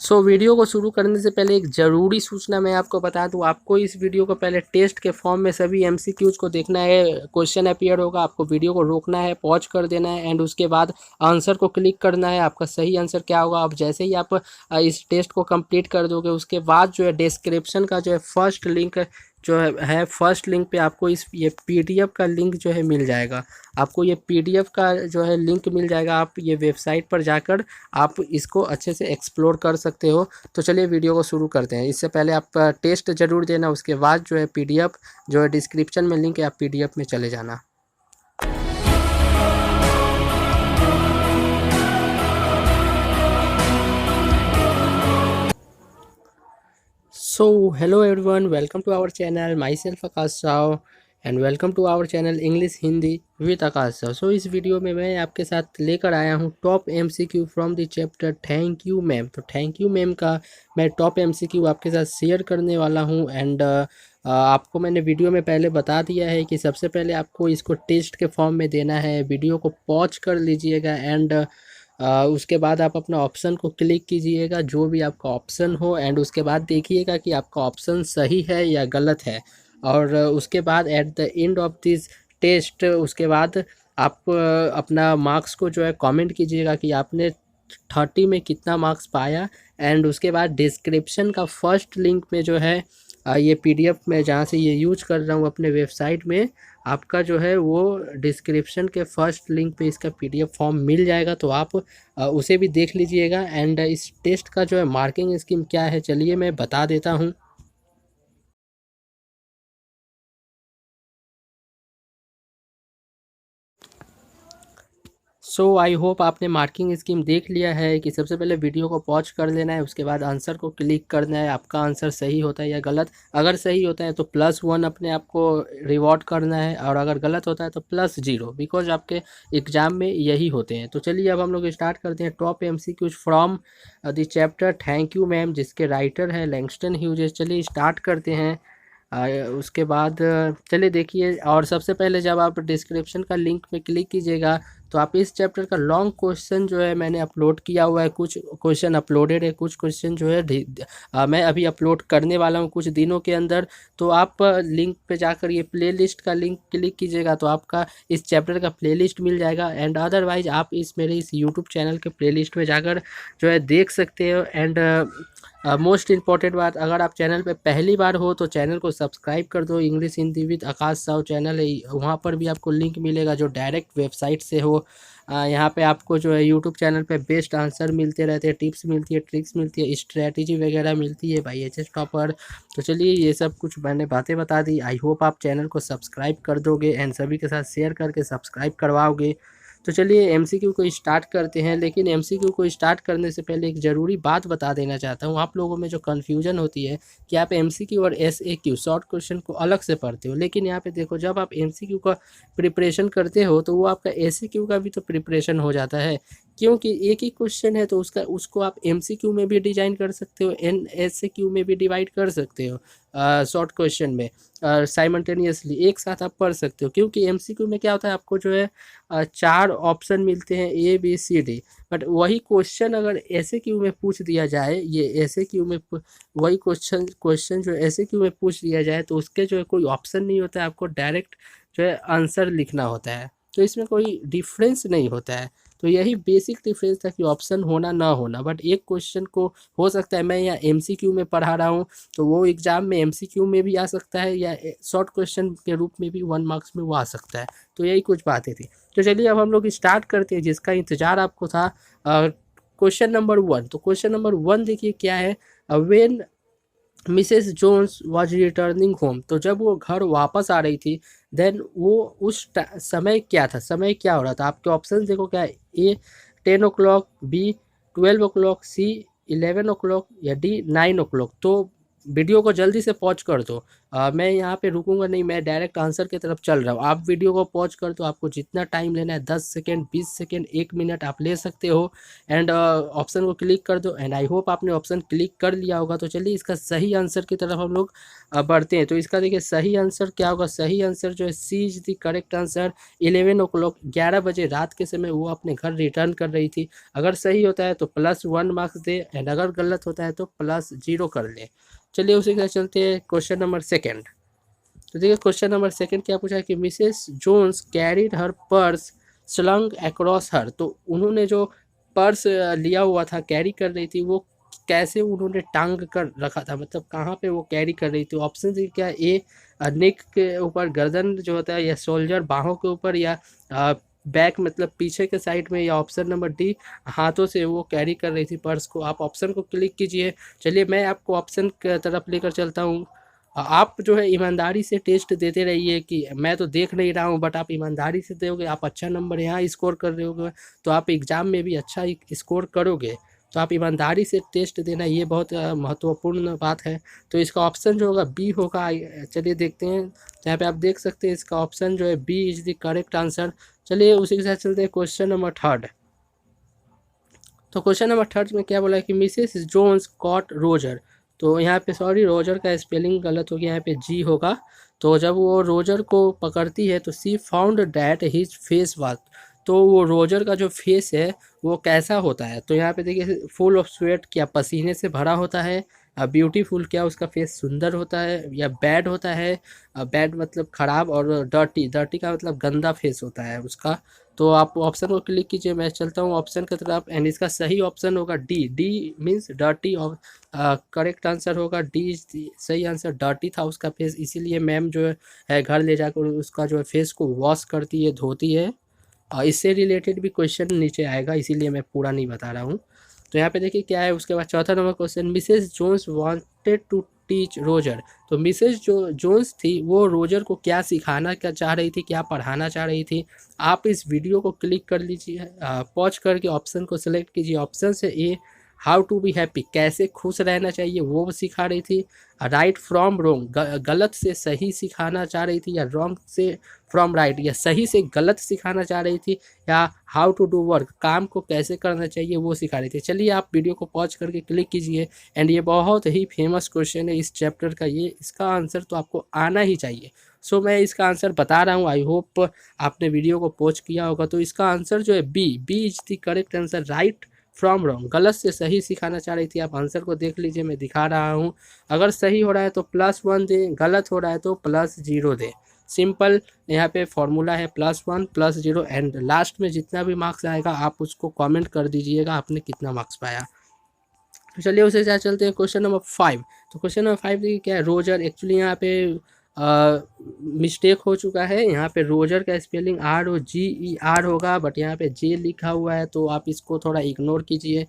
Video को शुरू करने से पहले एक ज़रूरी सूचना मैं आपको बता दूं। आपको इस वीडियो को पहले टेस्ट के फॉर्म में सभी एमसीक्यूज को देखना है। क्वेश्चन अपीयर होगा, आपको वीडियो को रोकना है, पॉज कर देना है एंड उसके बाद आंसर को क्लिक करना है। आपका सही आंसर क्या होगा, अब जैसे ही आप इस टेस्ट को कंप्लीट कर दोगे उसके बाद जो है डिस्क्रिप्शन का जो है फर्स्ट लिंक जो है फर्स्ट लिंक पे आपको ये पीडीएफ का लिंक जो है मिल जाएगा। आपको ये पीडीएफ का जो है लिंक मिल जाएगा। आप ये वेबसाइट पर जाकर आप इसको अच्छे से एक्सप्लोर कर सकते हो। तो चलिए वीडियो को शुरू करते हैं। इससे पहले आप टेस्ट ज़रूर देना, उसके बाद जो है पीडीएफ जो है डिस्क्रिप्शन में लिंक है, आप पीडीएफ में चले जाना। Hello everyone, welcome to our channel. Myself Akash Rao and welcome to our channel English Hindi with Akash Rao. इस वीडियो में मैं आपके साथ लेकर आया हूँ top MCQ from the chapter thank you ma'am. तो थैंक यू मैम का मैं टॉप एमसीक्यू आपके साथ शेयर करने वाला हूँ। एंड आपको मैंने वीडियो में पहले बता दिया है कि सबसे पहले आपको इसको टेस्ट के फॉर्म में देना है। वीडियो को पॉज कर लीजिएगा एंड उसके बाद आप अपना ऑप्शन को क्लिक कीजिएगा, जो भी आपका ऑप्शन हो, एंड उसके बाद देखिएगा कि आपका ऑप्शन सही है या गलत है। और उसके बाद at the end of this test उसके बाद आप अपना मार्क्स को जो है कमेंट कीजिएगा कि आपने 30 में कितना मार्क्स पाया। एंड उसके बाद डिस्क्रिप्शन का फर्स्ट लिंक में जो है ये पीडीएफ में जहाँ से ये यूज कर रहा हूँ अपने वेबसाइट में, आपका जो है वो डिस्क्रिप्शन के फर्स्ट लिंक पे इसका पीडीएफ फॉर्म मिल जाएगा। तो आप उसे भी देख लीजिएगा। एंड इस टेस्ट का जो है मार्किंग स्कीम क्या है, चलिए मैं बता देता हूँ। आई होप आपने मार्किंग स्कीम देख लिया है कि सबसे पहले वीडियो को पॉज कर लेना है, उसके बाद आंसर को क्लिक करना है। आपका आंसर सही होता है या गलत, अगर सही होता है तो +1 अपने आप को रिवॉर्ड करना है, और अगर गलत होता है तो +0, बिकॉज आपके एग्ज़ाम में यही होते हैं। तो चलिए अब हम लोग स्टार्ट करते हैं top MCQs from the chapter thank you ma'am, जिसके राइटर है लैंगस्टन ह्यूजेस। चलिए स्टार्ट करते हैं। उसके बाद चलिए देखिए, और सबसे पहले जब आप डिस्क्रिप्शन का लिंक पे क्लिक कीजिएगा तो आप इस चैप्टर का लॉन्ग क्वेश्चन जो है मैंने अपलोड किया हुआ है। कुछ क्वेश्चन अपलोडेड है, कुछ क्वेश्चन जो है मैं अभी अपलोड करने वाला हूँ कुछ दिनों के अंदर। तो आप लिंक पे जाकर ये प्लेलिस्ट का लिंक क्लिक कीजिएगा तो आपका इस चैप्टर का प्लेलिस्ट मिल जाएगा। एंड अदरवाइज आप मेरे इस यूट्यूब चैनल के प्लेलिस्ट में जाकर जो है देख सकते हो। एंड मोस्ट इम्पॉर्टेंट बात, अगर आप चैनल पे पहली बार हो तो चैनल को सब्सक्राइब कर दो। English Hindi with Akash Rao channel है, वहाँ पर भी आपको लिंक मिलेगा जो डायरेक्ट वेबसाइट से हो। यहाँ पे आपको जो है यूट्यूब चैनल पे बेस्ट आंसर मिलते रहते हैं, टिप्स मिलती है, ट्रिक्स मिलती है, स्ट्रैटेजी वगैरह मिलती है बाय एचएस टॉपर। तो चलिए ये सब कुछ मैंने बातें बता दी। आई होप आप चैनल को सब्सक्राइब कर दोगे एंड सभी के साथ शेयर करके सब्सक्राइब करवाओगे। तो चलिए एमसीक्यू को स्टार्ट करते हैं। लेकिन एमसीक्यू को स्टार्ट करने से पहले एक ज़रूरी बात बता देना चाहता हूँ। आप लोगों में जो कन्फ्यूजन होती है कि आप एमसीक्यू और एसएक्यू शॉर्ट क्वेश्चन को अलग से पढ़ते हो, लेकिन यहाँ पे देखो, जब आप एमसीक्यू का प्रिपरेशन करते हो तो वो आपका एसएक्यू का भी तो प्रिपरेशन हो जाता है, क्योंकि एक ही क्वेश्चन है तो उसको आप एमसीक्यू में भी डिजाइन कर सकते हो, एसएक्यू में भी डिवाइड कर सकते हो, शॉर्ट क्वेश्चन में साइमल्टेनियसली एक साथ आप पढ़ सकते हो। क्योंकि एमसीक्यू में क्या होता है, आपको जो है 4 ऑप्शन मिलते हैं ABCD, बट वही क्वेश्चन अगर एसएक्यू में पूछ दिया जाए, ये एसएक्यू में वही क्वेश्चन जो एसएक्यू में पूछ दिया जाए तो उसके जो है कोई ऑप्शन नहीं होता है, आपको डायरेक्ट जो है आंसर लिखना होता है। तो इसमें कोई डिफरेंस नहीं होता है। तो यही बेसिक डिफरेंस था कि ऑप्शन होना ना होना। बट एक क्वेश्चन को हो सकता है, मैं यहाँ एमसीक्यू में पढ़ा रहा हूँ तो वो एग्जाम में एमसीक्यू में भी आ सकता है, या शॉर्ट क्वेश्चन के रूप में भी 1 मार्क्स में वो आ सकता है। तो यही कुछ बातें थी। तो चलिए अब हम लोग स्टार्ट करते हैं, जिसका इंतजार आपको था। Question number 1। तो क्वेश्चन नंबर 1 देखिए क्या है। When Mrs Jones was returning home, तो जब वो घर वापस आ रही थी, देन वो उस समय क्या था, समय क्या हो रहा था। आपके ऑप्शन देखो क्या है, A 10 o'clock, B 12 o'clock, C 11 o'clock या D 9 o'clock। तो वीडियो को जल्दी से पॉज कर दो मैं यहाँ पे रुकूंगा नहीं, मैं डायरेक्ट आंसर की तरफ चल रहा हूँ। आप वीडियो को पॉज कर दो, आपको जितना टाइम लेना है 10 सेकेंड, 20 सेकेंड, 1 मिनट आप ले सकते हो। एंड ऑप्शन को क्लिक कर दो। एंड आई होप आपने ऑप्शन क्लिक कर लिया होगा। तो चलिए इसका सही आंसर की तरफ हम लोग बढ़ते हैं। तो इसका देखिए सही आंसर क्या होगा। सही आंसर जो है C is the correct answer. 11 o'clock 11 बजे रात के समय वो अपने घर रिटर्न कर रही थी। अगर सही होता है तो +1 मार्क्स दे, एंड अगर गलत होता है तो +0 कर ले। चलिए उसी के साथ चलते हैं क्वेश्चन नंबर सेकंड। तो देखिए क्वेश्चन नंबर सेकंड क्या पूछा है कि Mrs Jones carried her purse slung across her. तो उन्होंने जो पर्स लिया हुआ था, कैरी कर रही थी, वो कैसे उन्होंने टांग कर रखा था, मतलब कहाँ पे वो कैरी कर रही थी। ऑप्शन दी क्या, ए नेक के ऊपर, गर्दन जो होता है, या शोल्डर बाहों के ऊपर, या बैक मतलब पीछे के साइड में, या ऑप्शन नंबर डी हाथों से वो कैरी कर रही थी पर्स को। आप ऑप्शन को क्लिक कीजिए। चलिए मैं आपको ऑप्शन की तरफ लेकर चलता हूँ। आप जो है ईमानदारी से टेस्ट देते रहिए कि मैं तो देख नहीं रहा हूँ, बट आप ईमानदारी से दोगे, आप अच्छा नंबर यहाँ स्कोर कर रहे होगे, तो आप एग्ज़ाम में भी अच्छा स्कोर करोगे। तो आप ईमानदारी से टेस्ट देना, ये बहुत महत्वपूर्ण बात है। तो इसका ऑप्शन जो होगा बी होगा। चलिए देखते हैं। यहाँ पे आप देख सकते हैं इसका ऑप्शन जो है B is the correct answer. चलिए उसी के साथ चलते हैं क्वेश्चन नंबर थर्ड। तो क्वेश्चन नंबर थर्ड में क्या बोला है कि मिसेस जोन्स कॉट रोजर। तो यहाँ पे सॉरी, रोजर का स्पेलिंग गलत हो गया, यहाँ पे जी होगा। तो जब वो रोजर को पकड़ती है तो she found that his face was. तो वो रोजर का जो फेस है वो कैसा होता है। तो यहाँ पे देखिए फुल ऑफ स्वेट, क्या पसीने से भरा होता है। ब्यूटीफुल, क्या उसका फेस सुंदर होता है, या बैड होता है। बैड मतलब खराब, और डर्टी, डर्टी का मतलब गंदा फेस होता है उसका। तो आप ऑप्शन को क्लिक कीजिए। मैं चलता हूँ ऑप्शन की तरफ। एंड इसका सही ऑप्शन होगा डी। D means dirty. और करेक्ट आंसर होगा डी। सही आंसर, डर्टी था उसका फेस, इसीलिए मैम जो है घर ले जाकर उसका जो है फेस को वॉश करती है, धोती है। इससे रिलेटेड भी क्वेश्चन नीचे आएगा, इसीलिए मैं पूरा नहीं बता रहा हूँ। तो यहाँ पे देखिए क्या है। उसके बाद चौथा नंबर question, Mrs Jones wanted to teach Roger. तो मिसेस जो जोन्स थी वो रोजर को क्या सिखाना क्या चाह रही थी, क्या पढ़ाना चाह रही थी। आप इस वीडियो को क्लिक कर लीजिए, पॉज करके ऑप्शन को सिलेक्ट कीजिए। ऑप्शन से A how to be happy, कैसे खुश रहना चाहिए वो सिखा रही थी। राइट फ्रॉम रॉन्ग, गलत से सही सिखाना चाह रही थी, या रॉन्ग से फ्रॉम राइट, या सही से गलत सिखाना चाह रही थी, या हाउ टू डू वर्क, काम को कैसे करना चाहिए वो सिखा रही थी। चलिए आप वीडियो को पॉज करके क्लिक कीजिए। एंड ये बहुत ही फेमस क्वेश्चन है इस चैप्टर का, ये इसका आंसर तो आपको आना ही चाहिए। सो मैं इसका आंसर बता रहा हूँ। आई होप आपने वीडियो को पॉज किया होगा। तो इसका आंसर जो है B. B is the correct answer. Right from wrong, गलत से सही सिखाना चाह रही थी। आप आंसर को देख लीजिए, मैं दिखा रहा हूँ। अगर सही हो रहा है तो +1 दे, गलत हो रहा है तो +0 दे। सिंपल यहाँ पे फॉर्मूला है, +1 +0। एंड लास्ट में जितना भी मार्क्स आएगा आप उसको कमेंट कर दीजिएगा आपने कितना मार्क्स पाया। तो चलिए उसे साथ चलते हैं क्वेश्चन नंबर 5। तो क्वेश्चन नंबर 5 देखिए क्या है, रोजर। एक्चुअली यहाँ पे मिस्टेक हो चुका है। यहाँ पे रोजर का स्पेलिंग ROGER होगा, बट यहाँ पे जे लिखा हुआ है, तो आप इसको थोड़ा इग्नोर कीजिए।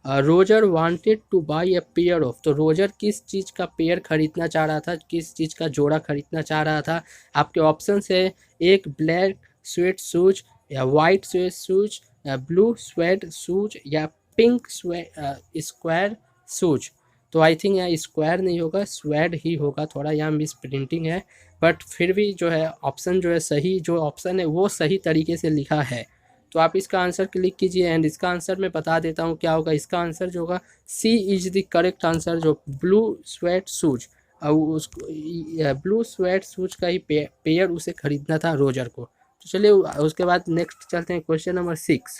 Roger wanted two by a pair of. तो रोजर किस चीज़ का पेयर खरीदना चाह रहा था, किस चीज़ का जोड़ा खरीदना चाह रहा था। आपके ऑप्शन है एक ब्लैक स्वेट शूज, या वाइट स्वेट शूज, या ब्लू स्वेट शूज, या पिंक स्क्वायर शूज। तो आई थिंक यहाँ स्क्वायर नहीं होगा, स्वेड ही होगा। थोड़ा यहाँ मिस प्रिंटिंग है, बट फिर भी जो है ऑप्शन जो है सही, जो ऑप्शन है वो सही तरीके से लिखा है। तो आप इसका आंसर क्लिक कीजिए। एंड इसका आंसर मैं बता देता हूँ क्या होगा। इसका आंसर जो होगा C is the correct answer, जो ब्लू स्वेट शूज। और उसको ब्लू स्वेट शूज का ही पेयर उसे खरीदना था रोजर को। तो चलिए उसके बाद नेक्स्ट चलते हैं क्वेश्चन नंबर 6।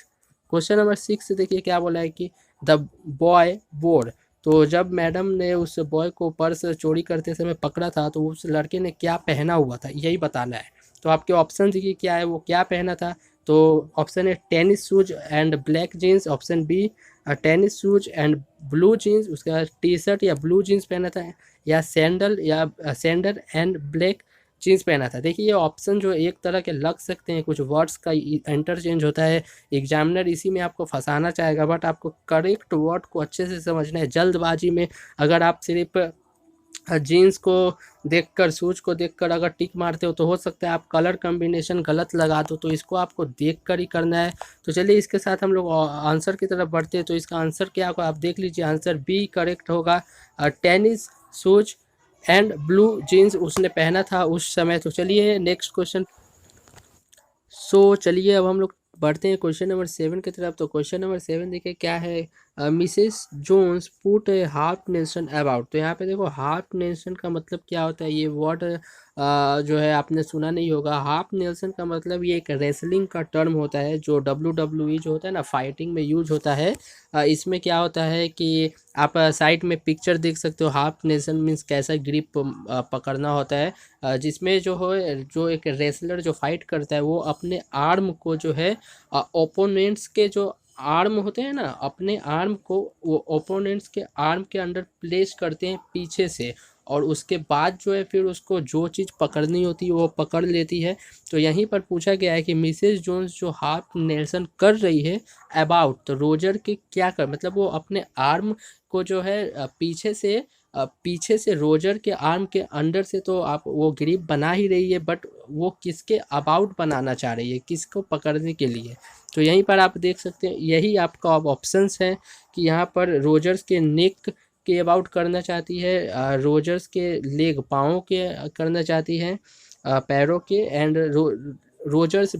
क्वेश्चन नंबर 6 देखिए क्या बोला है कि द बॉय बोर्ड। तो जब मैडम ने उस बॉय को पर्स चोरी करते समय पकड़ा था तो उस लड़के ने क्या पहना हुआ था, यही बताना है। तो आपके ऑप्शन देखिए क्या है, वो क्या पहना था। तो ऑप्शन है tennis shoes and black jeans. Option B tennis shoes and blue jeans. उसके बाद टी शर्ट या ब्लू जीन्स पहना था, या सैंडल, या सैंडल एंड ब्लैक जीन्स पहना था। देखिए ये ऑप्शन जो एक तरह के लग सकते हैं, कुछ वर्ड्स का इंटरचेंज होता है। एग्जामिनर इसी में आपको फंसाना चाहेगा, बट आपको करेक्ट वर्ड को अच्छे से समझना है। जल्दबाजी में अगर आप सिर्फ जीन्स को देखकर, शूज को देखकर अगर टिक मारते हो तो हो सकता है आप कलर कॉम्बिनेशन गलत लगा दो। तो इसको आपको देखकर ही करना है। तो चलिए इसके साथ हम लोग आंसर की तरफ बढ़ते हैं। तो इसका आंसर क्या होगा आप देख लीजिए। आंसर बी करेक्ट होगा, tennis shoes and blue jeans उसने पहना था उस समय। तो चलिए नेक्स्ट क्वेश्चन। चलिए अब हम लोग बढ़ते हैं क्वेश्चन नंबर 7 की तरफ। तो क्वेश्चन नंबर 7 देखिए क्या है। Mrs Jones put a half nation about. तो यहाँ पे देखो हाफ नेशन का मतलब क्या होता है, ये वर्ड जो है आपने सुना नहीं होगा। हाफ नेशन का मतलब ये एक रेसलिंग का टर्म होता है जो WWE जो होता है ना फाइटिंग में यूज होता है। इसमें क्या होता है कि आप साइड में पिक्चर देख सकते हो। हाफ नेशन मीन्स कैसा ग्रिप पकड़ना होता है, जिसमें जो है जो एक रेसलर जो फाइट करता है वो अपने आर्म को जो है ओपोनेंट्स के जो आर्म होते हैं ना, अपने आर्म को वो ओपोनेंट्स के आर्म के अंडर प्लेस करते हैं पीछे से, और उसके बाद जो है फिर उसको जो चीज़ पकड़नी होती है वो पकड़ लेती है। तो यहीं पर पूछा गया है कि मिसेस जोन्स जो हाफ नेल्सन कर रही है अबाउट, तो रोजर के क्या कर, मतलब वो अपने आर्म को जो है पीछे से रोजर के आर्म के अंडर से तो आप वो ग्रिप बना ही रही है, बट वो किसके अबाउट बनाना चाह रही है, किसको पकड़ने के लिए। तो यहीं पर आप देख सकते हैं, यही आपका अब ऑप्शंस है कि यहाँ पर रोजर्स के नेक के अबाउट करना चाहती है, रोजर्स के लेग पाँव के करना चाहती है, पैरों के, एंड रोजर्स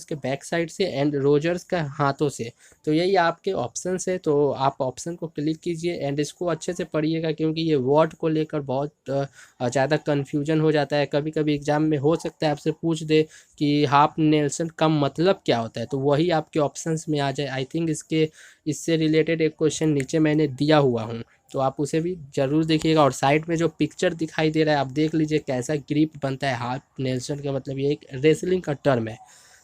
के बैक साइड से, एंड रोजर्स का हाथों से। तो यही आपके ऑप्शंस है। तो आप ऑप्शन को क्लिक कीजिए एंड इसको अच्छे से पढ़िएगा, क्योंकि ये वर्ड को लेकर बहुत ज़्यादा कन्फ्यूजन हो जाता है। कभी कभी एग्जाम में हो सकता है आपसे पूछ दे कि हाफ नेल्सन का मतलब क्या होता है, तो वही आपके ऑप्शंस में आ जाए। आई थिंक इससे रिलेटेड एक क्वेश्चन नीचे मैंने दिया हुआ हूँ, तो आप उसे भी ज़रूर देखिएगा। और साइड में जो पिक्चर दिखाई दे रहा है आप देख लीजिए कैसा ग्रिप बनता है हाफ नेल्सन का, मतलब ये एक रेसलिंग का टर्म है।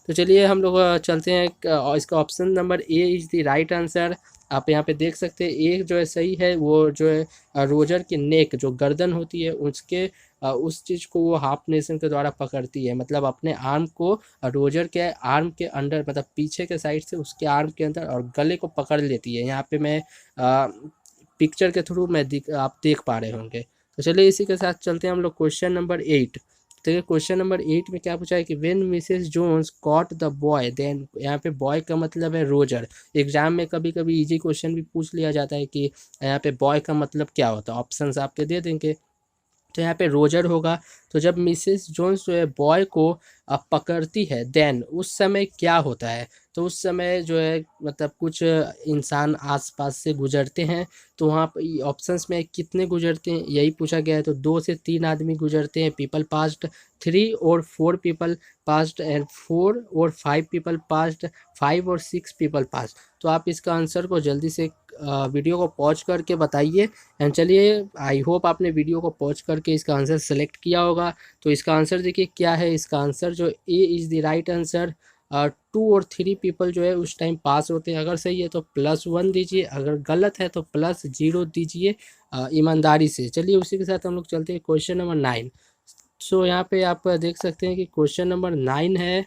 तो चलिए हम लोग चलते हैं और इसका option number A is the right answer. आप यहाँ पे देख सकते हैं एक जो है सही है, वो जो है रोजर के नेक जो गर्दन होती है उसके उस चीज़ को वो हाफ नेशन के द्वारा पकड़ती है, मतलब अपने आर्म को रोजर के आर्म के अंडर, मतलब पीछे के साइड से उसके आर्म के अंदर और गले को पकड़ लेती है। यहाँ पे मैं पिक्चर के थ्रू आप देख पा रहे होंगे। तो चलिए इसी के साथ चलते हैं हम लोग क्वेश्चन नंबर 8। देखिए क्वेश्चन नंबर 8 में क्या पूछा है कि when Mrs Jones caught the boy then. यहाँ पे बॉय का मतलब है रोजर। एग्जाम में कभी कभी इजी क्वेश्चन भी पूछ लिया जाता है कि यहाँ पे बॉय का मतलब क्या होता है, ऑप्शंस आपके दे देंगे। तो यहाँ पे रोजर होगा। तो जब मिसेस जोन्स जो है बॉय को पकड़ती है देन उस समय क्या होता है, तो उस समय जो है मतलब कुछ इंसान आसपास से गुजरते हैं। तो वहाँ पर ऑप्शंस में कितने गुजरते हैं यही पूछा गया है। तो 2 से 3 आदमी गुजरते हैं, पीपल पास्ट, 3 और 4 पीपल पास्ट, एंड 4 और 5 पीपल पास्ट, 5 और 6 पीपल पास्ट। तो आप इसका आंसर को जल्दी से वीडियो को पॉज करके बताइए। एंड चलिए आई होप आपने वीडियो को पॉज करके इसका आंसर सेलेक्ट किया होगा। तो इसका आंसर देखिए क्या है। इसका आंसर जो A is the right answer. 2 और 3 पीपल जो है उस टाइम पास होते हैं। अगर सही है तो +1 दीजिए, अगर गलत है तो +0 दीजिए ईमानदारी से। चलिए उसी के साथ हम लोग चलते हैं क्वेश्चन नंबर 9। यहाँ पे आप देख सकते हैं कि क्वेश्चन नंबर 9 है।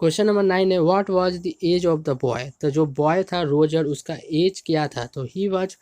क्वेश्चन नंबर 9 है what was the age of the boy. तो जो बॉय था रोजर उसका एज क्या था, तो ही वाज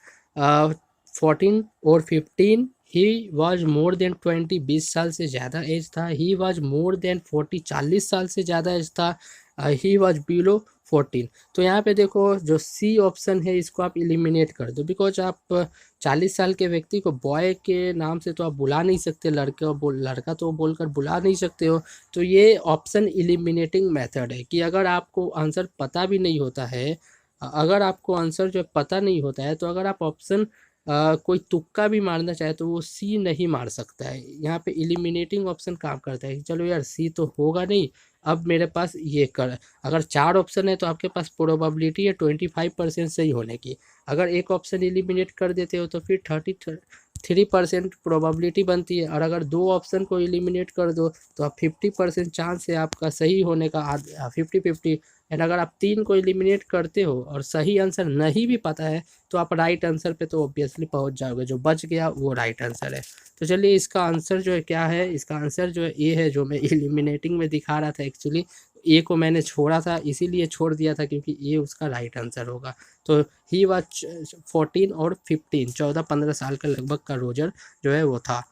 14 और 15। ही वाज मोर देन 20, 20 साल से ज़्यादा एज था। ही वाज मोर देन 40, 40 साल से ज़्यादा एज था। He was below 14। तो यहाँ पे देखो जो सी ऑप्शन है इसको आप इलिमिनेट कर दो, बिकॉज आप 40 साल के व्यक्ति को बॉय के नाम से तो आप बुला नहीं सकते, लड़का तो बोलकर बुला नहीं सकते हो। तो ये ऑप्शन इलिमिनेटिंग मेथड है कि अगर आपको आंसर पता भी नहीं होता है, अगर आपको आंसर जो पता नहीं होता है, तो अगर आप ऑप्शन कोई तुक्का भी मारना चाहे तो वो सी नहीं मार सकता है। यहाँ पे इलिमिनेटिंग ऑप्शन काम करता है कि चलो यार सी तो होगा नहीं, अब मेरे पास ये कर। अगर 4 ऑप्शन है तो आपके पास प्रोबेबिलिटी है 25% सही होने की। अगर एक ऑप्शन एलिमिनेट कर देते हो तो फिर 33% प्रोबेबिलिटी बनती है। और अगर 2 ऑप्शन को एलिमिनेट कर दो तो आप 50% चांस है आपका सही होने का, 50-50। एंड अगर आप 3 को एलिमिनेट करते हो और सही आंसर नहीं भी पता है तो आप राइट आंसर पे तो ऑब्वियसली पहुंच जाओगे, जो बच गया वो राइट आंसर है। तो चलिए इसका आंसर जो है क्या है, इसका आंसर जो है ए है, जो मैं एलिमिनेटिंग में दिखा रहा था। एक्चुअली ए को मैंने छोड़ा था, इसीलिए छोड़ दिया था क्योंकि ए उसका राइट आंसर होगा। तो ही वाज 14 और 15, 14-15 साल का लगभग का रोजर जो है वो था।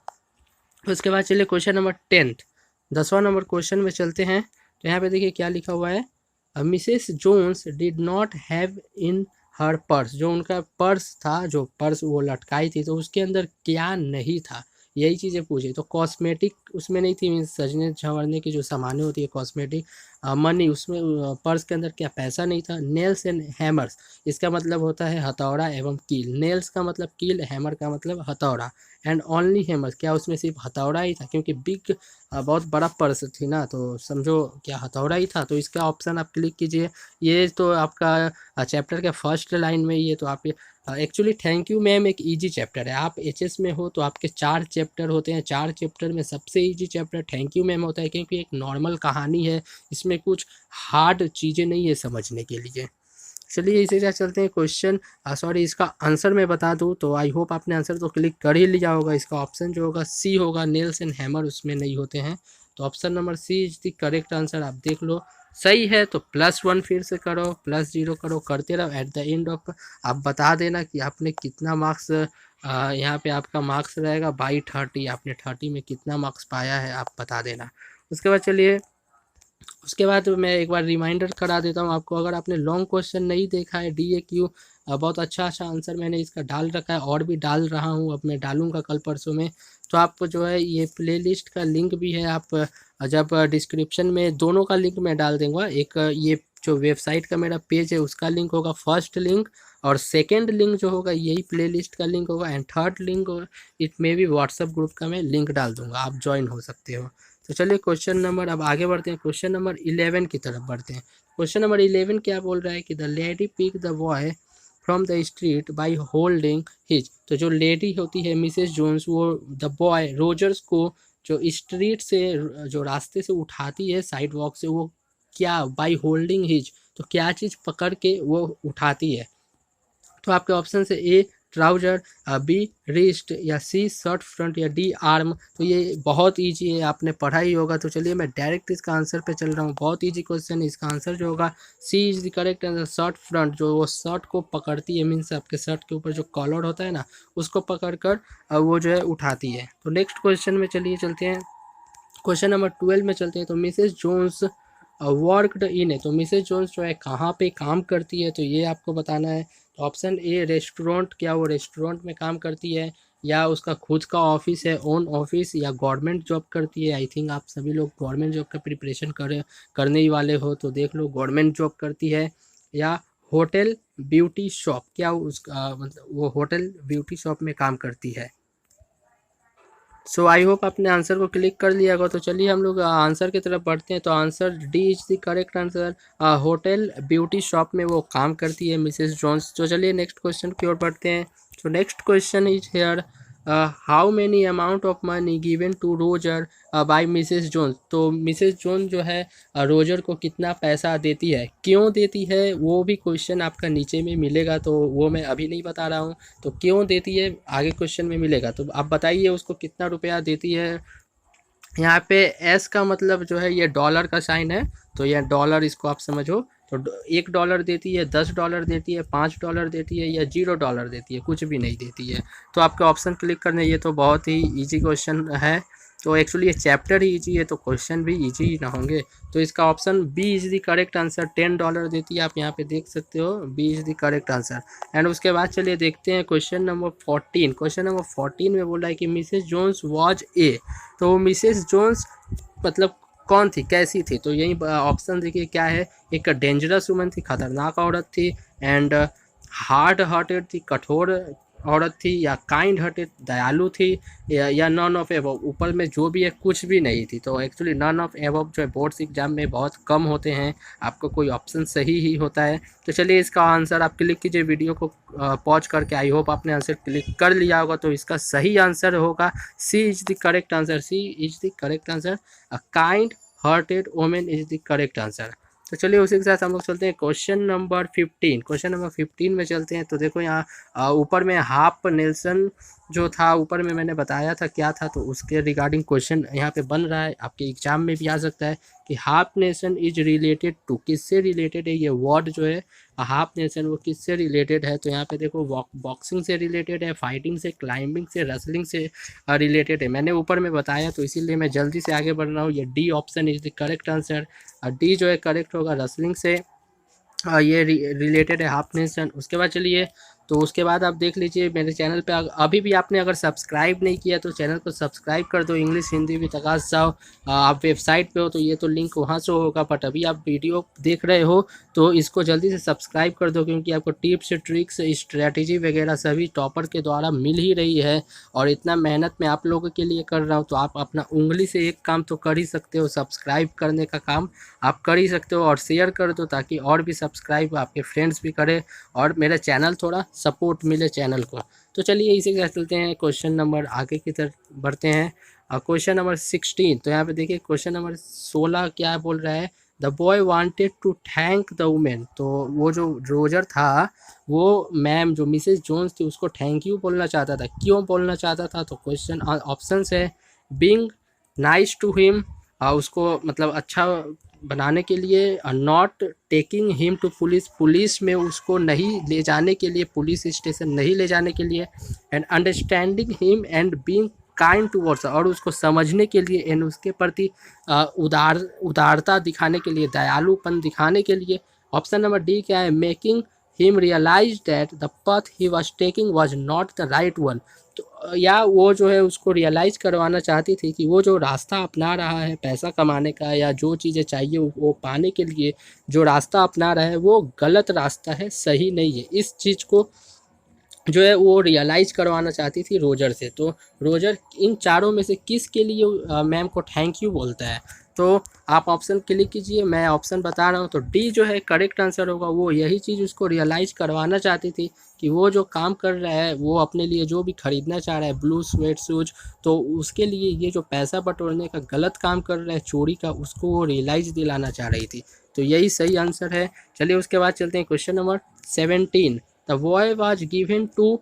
उसके बाद चलिए क्वेश्चन नंबर 10, 10वां नंबर क्वेश्चन में चलते हैं। तो यहाँ पे देखिए क्या लिखा हुआ है। Mrs Jones did not have in her purse, जो उनका पर्स था, जो पर्स वो लटकाई थी, तो उसके अंदर क्या नहीं था, यही चीज़ें पूछी। तो कॉस्मेटिक उसमें नहीं थी, मीन्स सजने संवरने की जो सामानें होती है कॉस्मेटिक। मनी उसमें, पर्स के अंदर क्या पैसा नहीं था। नेल्स एंड हैमर्स, इसका मतलब होता है हथौड़ा एवं कील। नेल्स का मतलब कील, हैमर का मतलब हथौड़ा। एंड ओनली हैमर, क्या उसमें सिर्फ हथौड़ा ही था, क्योंकि बिग बहुत बड़ा पर्स थी ना, तो समझो क्या हथौड़ा ही था। तो इसका ऑप्शन आप क्लिक कीजिए। ये तो आपका चैप्टर के फर्स्ट लाइन में ही है। तो आप एक्चुअली थैंक यू मैम एक इजी चैप्टर है। आप एचएस में हो तो आपके 4 चैप्टर होते हैं, 4 चैप्टर में सबसे easy chapter thank you ma'am होता है, क्योंकि एक नॉर्मल कहानी है, इसमें कुछ हार्ड चीज़ें नहीं है समझने के लिए। चलिए इसी तरह चलते हैं क्वेश्चन, सॉरी इसका आंसर मैं बता दूं, तो आई होप आपने आंसर तो क्लिक कर ही लिया होगा। इसका ऑप्शन जो होगा सी होगा, नेल्स एंड हैमर उसमें नहीं होते हैं। तो option number C is the correct answer. आप देख लो सही है तो +1 फिर से करो, +0 करो, करते रहो। एट द एंड ऑफ आप बता देना कि आपने कितना मार्क्स, यहाँ पे आपका मार्क्स रहेगा बाई 30, आपने 30 में कितना मार्क्स पाया है आप बता देना। उसके बाद चलिए, उसके बाद मैं एक बार रिमाइंडर करा देता हूँ आपको। अगर आपने लॉन्ग क्वेश्चन नहीं देखा है DAQ, बहुत अच्छा अच्छा आंसर मैंने इसका डाल रखा है, और भी डाल रहा हूँ, अब मैं डालूंगा कल परसों में। तो आप जो है ये प्लेलिस्ट का लिंक भी है, आप जब डिस्क्रिप्शन में दोनों का लिंक मैं डाल दूँगा। एक ये जो वेबसाइट का मेरा पेज है उसका लिंक होगा फर्स्ट लिंक, और सेकेंड लिंक जो होगा यही प्लेलिस्ट का लिंक होगा, and third link it may भी व्हाट्सएप ग्रुप का मैं लिंक डाल दूँगा, आप ज्वाइन हो सकते हो। तो चलिए क्वेश्चन नंबर, अब आगे बढ़ते हैं, क्वेश्चन नंबर 11 की तरफ बढ़ते हैं। क्वेश्चन नंबर 11 क्या बोल रहा है कि the lady pick the boy from the street by holding his. तो जो लेडी होती है मिसेस जोन्स, वो द बॉय रोजर्स को जो स्ट्रीट से, जो रास्ते से उठाती है साइड वॉक से, वो क्या बाय होल्डिंग हिज, तो क्या चीज़ पकड़ के वो उठाती है। तो आपके ऑप्शन है ए ट्राउजर, बी रिस्ट, या सी शर्ट फ्रंट, या डी आर्म। तो ये बहुत इजी है, आपने पढ़ा ही होगा। तो चलिए मैं डायरेक्ट इसका आंसर पे चल रहा हूँ, बहुत इजी क्वेश्चन है। इसका आंसर जो होगा C is the correct answer. Shirt front, जो वो शर्ट को पकड़ती है, मीन्स आपके शर्ट के ऊपर जो कॉलर होता है ना, उसको पकड़ कर वो जो है उठाती है। तो नेक्स्ट क्वेश्चन में चलिए चलते हैं, क्वेश्चन नंबर 12 में चलते हैं। तो मिसेस जोन्स वर्कड इन है, तो मिसेस जोन्स जो है कहाँ पे काम करती है, तो ये आपको बताना है। तो ऑप्शन ए रेस्टोरेंट, क्या वो रेस्टोरेंट में काम करती है, या उसका खुद का ऑफिस है, ओन ऑफिस, या गवर्नमेंट जॉब करती है। आई थिंक आप सभी लोग गवर्नमेंट जॉब का प्रिपरेशन करने ही वाले हो, तो देख लो गवर्नमेंट जॉब करती है। या होटल ब्यूटी शॉप, क्या उसका मतलब वो होटल ब्यूटी शॉप में काम करती है। सो आई होप आपने आंसर को क्लिक कर लिया होगा। तो चलिए हम लोग आंसर की तरफ बढ़ते हैं। तो answer D is the correct answer. Hotel beauty shop में वो काम करती है मिसेस जॉन्स। तो चलिए नेक्स्ट क्वेश्चन की ओर बढ़ते हैं। तो next question is here, how many amount of money given to Roger by Mrs Jones. तो मिसेस जोन्स जो है रोजर को कितना पैसा देती है, क्यों देती है, वो भी क्वेश्चन आपका नीचे में मिलेगा, तो वो मैं अभी नहीं बता रहा हूँ। तो क्यों देती है आगे क्वेश्चन में मिलेगा। तो आप बताइए उसको कितना रुपया देती है। यहाँ पे एस का मतलब जो है ये डॉलर का साइन है, तो ये डॉलर इसको आप समझो। तो $1 देती है, $10 देती है, $5 देती है, या $0 देती है, कुछ भी नहीं देती है। तो आपके ऑप्शन क्लिक करने, ये तो बहुत ही इजी क्वेश्चन है। तो एक्चुअली ये चैप्टर ही इजी है, तो क्वेश्चन भी इजी ही ना होंगे। तो इसका option B is the correct answer. $10 देती है, आप यहाँ पे देख सकते हो, B is the correct answer. And उसके बाद चलिए देखते हैं क्वेश्चन नंबर 14। क्वेश्चन नंबर 14 में बोल रहा है कि मिसेस जोन्स वॉज ए। तो मिसेस जोन्स मतलब कौन थी, कैसी थी। तो यही ऑप्शन देखिए क्या है, एक डेंजरस वुमन थी, खतरनाक औरत थी, एंड हार्ड हार्टेड थी, कठोर औरत थी, या काइंड हार्टेड दयालु थी, या नन ऑफ एबव, ऊपर में जो भी है कुछ भी नहीं थी। तो एक्चुअली नन ऑफ एबव जो है बोर्ड्स एग्जाम में बहुत कम होते हैं, आपको कोई ऑप्शन सही ही होता है। तो चलिए इसका आंसर आप क्लिक कीजिए वीडियो को पॉज करके। आई होप आपने आंसर क्लिक कर लिया होगा। तो इसका सही आंसर होगा C is the correct answer. C is the correct answer, a kind hearted women is the correct answer. तो चलिए उसी के साथ हम लोग चलते हैं क्वेश्चन नंबर 15। क्वेश्चन नंबर 15 में चलते हैं। तो देखो यहाँ ऊपर में हाफ नेल्सन जो था, ऊपर में मैंने बताया था क्या था, तो उसके रिगार्डिंग क्वेश्चन यहाँ पे बन रहा है, आपके एग्जाम में भी आ सकता है कि half nation is related to, किससे रिलेटेड है ये वर्ड जो है हाफ नेशन, वो किससे रिलेटेड है। तो यहाँ पे देखो बॉक्सिंग से रिलेटेड है, फाइटिंग से, क्लाइंबिंग से, रेसलिंग से रिलेटेड है। मैंने ऊपर में बताया, तो इसीलिए मैं जल्दी से आगे बढ़ रहा हूँ। ये D option is the correct answer. D जो है करेक्ट होगा रेसलिंग से। ये रिलेटेड है हाफ नेशन। उसके बाद चलिए, तो उसके बाद आप देख लीजिए मेरे चैनल पे अभी भी आपने अगर सब्सक्राइब नहीं किया तो चैनल को सब्सक्राइब कर दो, इंग्लिश हिंदी विद आकाश साव। आप वेबसाइट पे हो तो ये तो लिंक वहाँ से होगा, बट अभी आप वीडियो देख रहे हो तो इसको जल्दी से सब्सक्राइब कर दो, क्योंकि आपको टिप्स ट्रिक्स स्ट्रैटेजी वगैरह सभी टॉपर के द्वारा मिल ही रही है। और इतना मेहनत मैं आप लोगों के लिए कर रहा हूँ, तो आप अपना उंगली से एक काम तो कर ही सकते हो, सब्सक्राइब करने का काम आप कर ही सकते हो। और शेयर कर दो ताकि और भी सब्सक्राइब आपके फ्रेंड्स भी करें और मेरा चैनल थोड़ा सपोर्ट मिले चैनल को। तो चलिए इसी के साथ चलते हैं, क्वेश्चन नंबर आगे की तरफ बढ़ते हैं। क्वेश्चन नंबर 16, तो यहाँ पे देखिए क्वेश्चन नंबर 16 क्या बोल रहा है, the boy wanted to thank the women. तो वो जो रोजर था वो मैम जो मिसेस जोन्स थी उसको थैंक यू बोलना चाहता था। क्यों बोलना चाहता था, तो क्वेश्चन ऑप्शन है बीइंग नाइस टू हिम, उसको मतलब अच्छा बनाने के लिए, not taking him to police, police में उसको नहीं ले जाने के लिए, पुलिस स्टेशन नहीं ले जाने के लिए, and understanding him and being kind towards, और उसको समझने के लिए एंड उसके प्रति उदारता दिखाने के लिए, दयालुपन दिखाने के लिए। ऑप्शन नंबर डी क्या है, making him realise that the path he was taking was not the right one. तो या वो जो है उसको रियलाइज़ करवाना चाहती थी कि वो जो रास्ता अपना रहा है पैसा कमाने का या जो चीज़ें चाहिए वो पाने के लिए, जो रास्ता अपना रहा है वो गलत रास्ता है, सही नहीं है। इस चीज़ को जो है वो रियलाइज़ करवाना चाहती थी रोजर से। तो रोजर इन चारों में से किसके लिए मैम को थैंक यू बोलता है, तो आप ऑप्शन क्लिक कीजिए, मैं ऑप्शन बता रहा हूँ। तो डी जो है करेक्ट आंसर होगा, वो यही चीज़ उसको रियलाइज़ करवाना चाहती थी कि वो जो काम कर रहा है, वो अपने लिए जो भी खरीदना चाह रहा है ब्लू स्वेट शूज, तो उसके लिए ये जो पैसा बटोरने का गलत काम कर रहा है चोरी का, उसको वो रियलाइज़ दिलाना चाह रही थी। तो यही सही आंसर है। चलिए उसके बाद चलते हैं question number 17, the boy was given to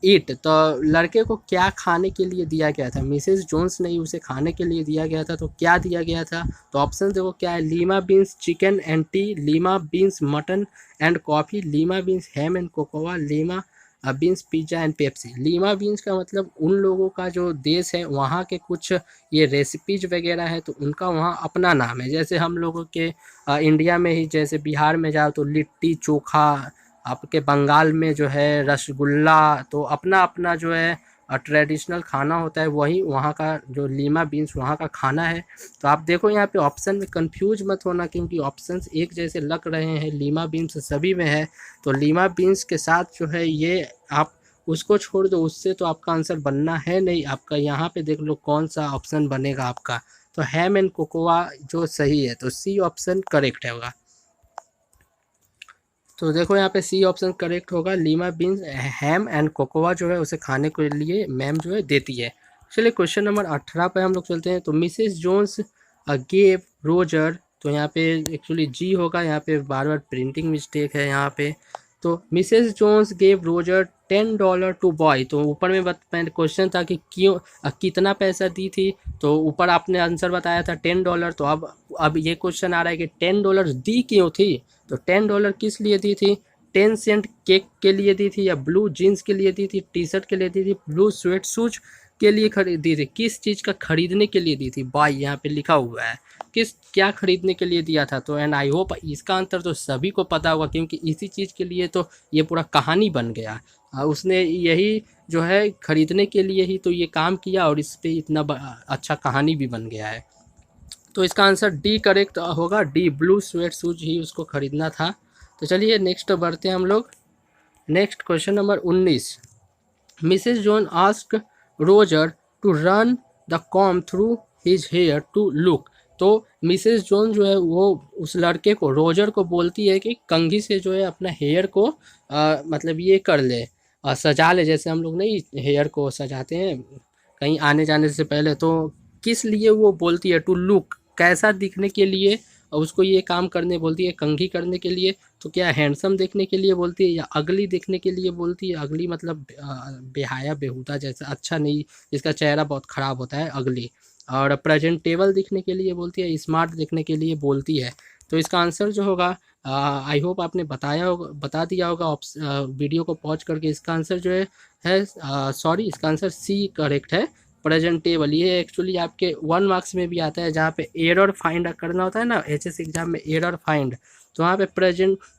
eat. तो लड़के को क्या खाने के लिए दिया गया था, मिसेस जोन्स ने उसे खाने के लिए दिया गया था, तो क्या दिया गया था, तो ऑप्शन देखो क्या है, Lima beans chicken and T, Lima beans mutton and coffee, Lima beans ham and cocoa, Lima beans pizza and Pepsi. Lima beans का मतलब उन लोगों का जो देश है वहाँ के कुछ ये रेसिपीज वगैरह है, तो उनका वहाँ अपना नाम है। जैसे हम लोगों के इंडिया में ही जैसे बिहार में जाओ तो लिट्टी चोखा, आपके बंगाल में जो है रसगुल्ला, तो अपना अपना जो है ट्रेडिशनल खाना होता है, वही वहाँ का जो लीमा बीन्स वहाँ का खाना है। तो आप देखो यहाँ पे ऑप्शन में कंफ्यूज मत होना, क्योंकि ऑप्शंस एक जैसे लग रहे हैं, लीमा बीन्स सभी में है। तो लीमा बीन्स के साथ जो है ये आप उसको छोड़ दो, उससे तो आपका आंसर बनना है नहीं। आपका यहाँ पे देख लो कौन सा ऑप्शन बनेगा आपका, तो हैम एंड कोकोआ जो सही है, तो सी ऑप्शन करेक्ट होगा। तो देखो यहाँ पे सी ऑप्शन करेक्ट होगा, Lima beans ham and cocoa जो है उसे खाने के लिए मैम जो है देती है। चलिए क्वेश्चन नंबर 18 पे हम लोग चलते हैं। तो मिसेस जोन्स गेव रोजर, तो यहाँ पे एक्चुअली जी होगा, यहाँ पे बार बार प्रिंटिंग मिस्टेक है यहाँ पे। तो Mrs Jones gave Roger $10 to boy, तो ऊपर में मैंने क्वेश्चन था कि क्यों कितना पैसा दी थी, तो ऊपर आपने आंसर बताया था $10। तो अब ये क्वेश्चन आ रहा है कि $10 दी क्यों थी, तो $10 किस लिए दी थी, 10 सेंट केक के लिए दी थी, या ब्लू जीन्स के लिए दी थी, टी शर्ट के लिए दी थी, ब्लू स्वेट शूज के लिए खरीदी थी, किस चीज़ का खरीदने के लिए दी थी, बाय यहाँ पे लिखा हुआ है किस क्या खरीदने के लिए दिया था। तो एंड आई होप इसका आंसर तो सभी को पता होगा, क्योंकि इसी चीज़ के लिए तो ये पूरा कहानी बन गया। उसने यही जो है खरीदने के लिए ही तो ये काम किया, और इस पे इतना अच्छा कहानी भी बन गया है। तो इसका आंसर डी करेक्ट होगा, डी ब्लू स्वेट शूज ही उसको खरीदना था। तो चलिए नेक्स्ट बढ़ते हैं हम लोग। Next question number 19, Mrs John ask Roger to run the comb through his hair to look. तो मिसेस जॉन जो है वो उस लड़के को रोजर को बोलती है कि कंघी से जो है अपना हेयर को मतलब ये कर ले, सजा ले, जैसे हम लोग नहीं हेयर को सजाते हैं कहीं आने जाने से पहले। तो किस लिए वो बोलती है, टू लुक कैसा दिखने के लिए, और उसको ये काम करने बोलती है कंघी करने के लिए। तो क्या हैंडसम देखने के लिए बोलती है या अगली देखने के लिए बोलती है, अगली मतलब बेहाया बेहुदा जैसा, अच्छा नहीं, जिसका चेहरा बहुत ख़राब होता है, अगली। और प्रेजेंटेबल दिखने के लिए बोलती है, स्मार्ट दिखने के लिए बोलती है। तो इसका आंसर जो होगा, आई होप आपने बताया होगा, बता दिया होगा वीडियो को पॉज करके। इसका आंसर जो है सॉरी, इसका आंसर सी करेक्ट है, प्रेजेंटेबल। ये एक्चुअली आपके 1 मार्क्स में भी आता है, जहाँ पे एरर फाइंड करना होता है ना, एचएस एग्जाम में एरर फाइंड, तो वहाँ पे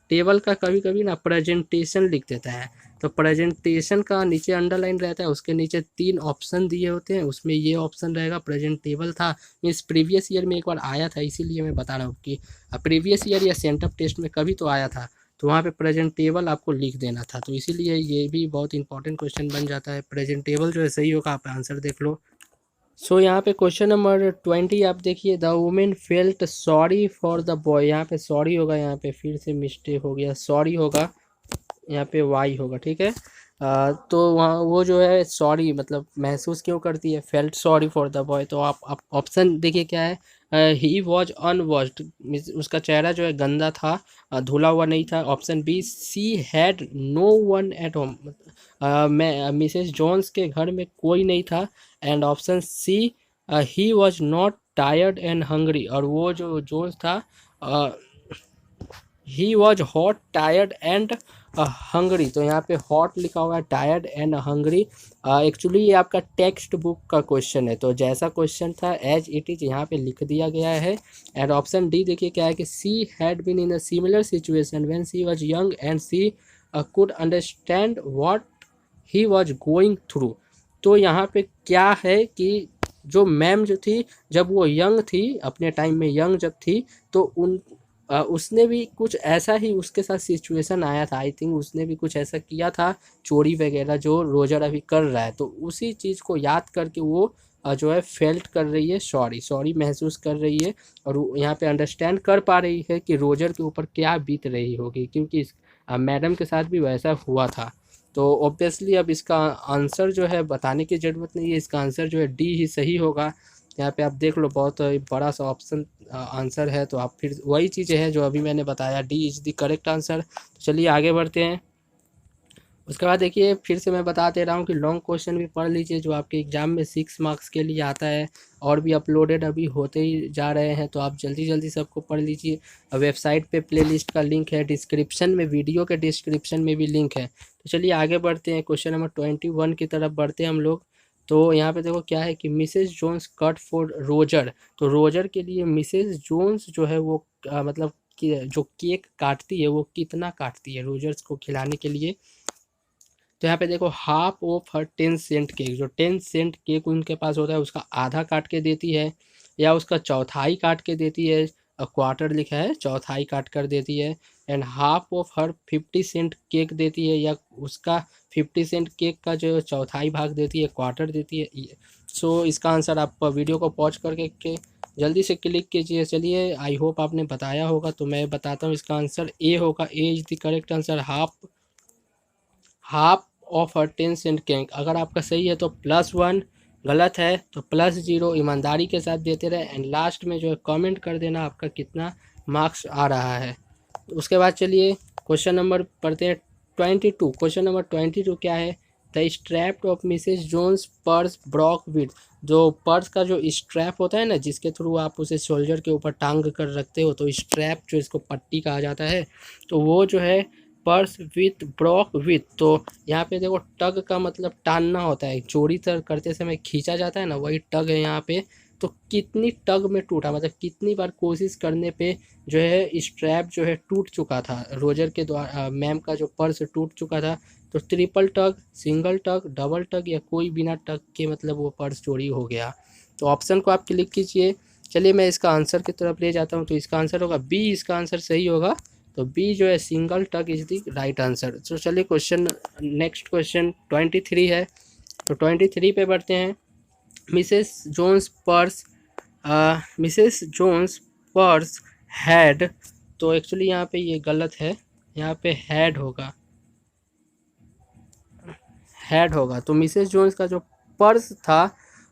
टेबल का कभी कभी ना प्रेजेंटेशन लिख देता है, तो प्रेजेंटेशन का नीचे अंडरलाइन रहता है, उसके नीचे 3 ऑप्शन दिए होते हैं, उसमें ये ऑप्शन रहेगा प्रेजेंटेबल था। मीन्स प्रीवियस ईयर में एक बार आया था, इसीलिए मैं बता रहा हूँ कि प्रीवियस ईयर या सेंटअप टेस्ट में कभी तो आया था, तो वहाँ पे प्रेजेंटेबल आपको लिख देना था, तो इसीलिए ये भी बहुत इंपॉर्टेंट क्वेश्चन बन जाता है। प्रेजेंटेबल जो है सही होगा, आप आंसर देख लो। सो यहाँ पे क्वेश्चन नंबर 20 आप देखिए, the women felt sorry for the boy, यहाँ पे सॉरी होगा, यहाँ पे फिर से मिस्टेक हो गया, सॉरी होगा, यहाँ पे वाई होगा, ठीक है। तो वहाँ वो जो है सॉरी मतलब महसूस क्यों करती है, felt sorry for the boy, तो आप ऑप्शन देखिए क्या है, ही वॉज अनवॉश्ड, उसका चेहरा जो है गंदा था, धुला हुआ नहीं था। Option B, she had no one at home, मैं मिसेस जोन्स के घर में कोई नहीं था। And option C, he was not tired and hungry, और वो जो जोन्स था he was hot tired and hungry, तो यहाँ पे हॉट लिखा हुआ है, टायर्ड एंड हंगरी। एक्चुअली ये आपका टेक्स्ट बुक का क्वेश्चन है, तो जैसा क्वेश्चन था एज इट इज यहाँ पे लिख दिया गया है। एंड ऑप्शन डी देखिए क्या है कि she had been in a similar situation when she was young and she could understand what he was going through, तो यहाँ पे क्या है कि जो मैम जो थी जब वो यंग थी, अपने टाइम में यंग जब थी, तो उसने भी कुछ ऐसा ही उसके साथ सिचुएशन आया था, आई थिंक उसने भी कुछ ऐसा किया था, चोरी वगैरह जो रोजर अभी कर रहा है, तो उसी चीज़ को याद करके वो जो है फेल्ट कर रही है, सॉरी सॉरी महसूस कर रही है, और यहाँ पे अंडरस्टैंड कर पा रही है कि रोजर के ऊपर क्या बीत रही होगी, क्योंकि मैडम के साथ भी वैसा हुआ था। तो ऑब्वियसली अब इसका आंसर जो है बताने की ज़रूरत नहीं है, इसका आंसर जो है डी ही सही होगा। यहाँ पे आप देख लो, बहुत बड़ा सा ऑप्शन आंसर है, तो आप फिर वही चीज़ें हैं जो अभी मैंने बताया, D is the correct answer. तो चलिए आगे बढ़ते हैं। उसके बाद देखिए फिर से मैं बता दे रहा हूँ कि लॉन्ग क्वेश्चन भी पढ़ लीजिए, जो आपके एग्जाम में 6 मार्क्स के लिए आता है, और भी अपलोडेड अभी होते ही जा रहे हैं, तो आप जल्दी जल्दी सबको पढ़ लीजिए। वेबसाइट पे प्लेलिस्ट का लिंक है, डिस्क्रिप्शन में, वीडियो के डिस्क्रिप्शन में भी लिंक है। तो चलिए आगे बढ़ते हैं, क्वेश्चन नंबर 21 की तरफ बढ़ते हैं हम लोग। तो यहाँ पे देखो क्या है कि Mrs Jones cut for Roger, तो रोजर के लिए मिसेस जोन्स जो है वो मतलब कि जो केक काटती है वो कितना काटती है रोजर्स को खिलाने के लिए। तो यहाँ पे देखो, half of her 10 cent cake, जो 10 सेंट केक उनके पास होता है उसका आधा काट के देती है, या उसका चौथाई काट के देती है, क्वार्टर लिखा है, चौथाई काट कर देती है। And half of her 50 cent cake देती है, या उसका 50 सेंट केक का जो चौथाई भाग देती है, क्वार्टर देती है। सो इसका आंसर आप वीडियो को पॉज करके जल्दी से क्लिक कीजिए। चलिए, आई होप आपने बताया होगा, तो मैं बताता हूँ, इसका आंसर ए होगा, A is the correct answer, half of a 10 cent cake. अगर आपका सही है तो +1, गलत है तो +0, ईमानदारी के साथ देते रहे। एंड लास्ट में जो है कमेंट कर देना आपका कितना मार्क्स आ रहा है। उसके बाद चलिए क्वेश्चन नंबर पढ़ते हैं 22। क्वेश्चन नंबर 22 क्या है, the strap of Mrs Jones purse broke with, जो पर्स का जो स्ट्रैप होता है ना, जिसके थ्रू आप उसे शोल्डर के ऊपर टांग कर रखते हो, तो स्ट्रैप जो इसको पट्टी कहा जाता है, तो वो जो है पर्स विथ ब्रॉक विथ, तो यहाँ पे देखो टग का मतलब टानना होता है, चोरी तर करते समय खींचा जाता है ना, वही टग है यहाँ पे। तो कितनी टग में टूटा, मतलब कितनी बार कोशिश करने पे जो है स्ट्रैप जो है टूट चुका था, रोजर के द्वारा मैम का जो पर्स टूट चुका था। तो ट्रिपल टग, सिंगल टग, डबल टग, या कोई बिना टग के मतलब वो पर्स चोरी हो गया। तो ऑप्शन को आप क्लिक कीजिए। चलिए मैं इसका आंसर की तरफ ले जाता हूँ, तो इसका आंसर होगा बी, इसका आंसर सही होगा। तो बी जो है single tug is the right answer. तो चलिए क्वेश्चन, नेक्स्ट क्वेश्चन 23 है, तो 23 पे बढ़ते हैं। Mrs Jones purse, Mrs Jones purse had, तो एक्चुअली यहाँ पे ये गलत है, यहाँ पे हैड होगा, हैड होगा। तो मिसेस जोन्स का जो पर्स था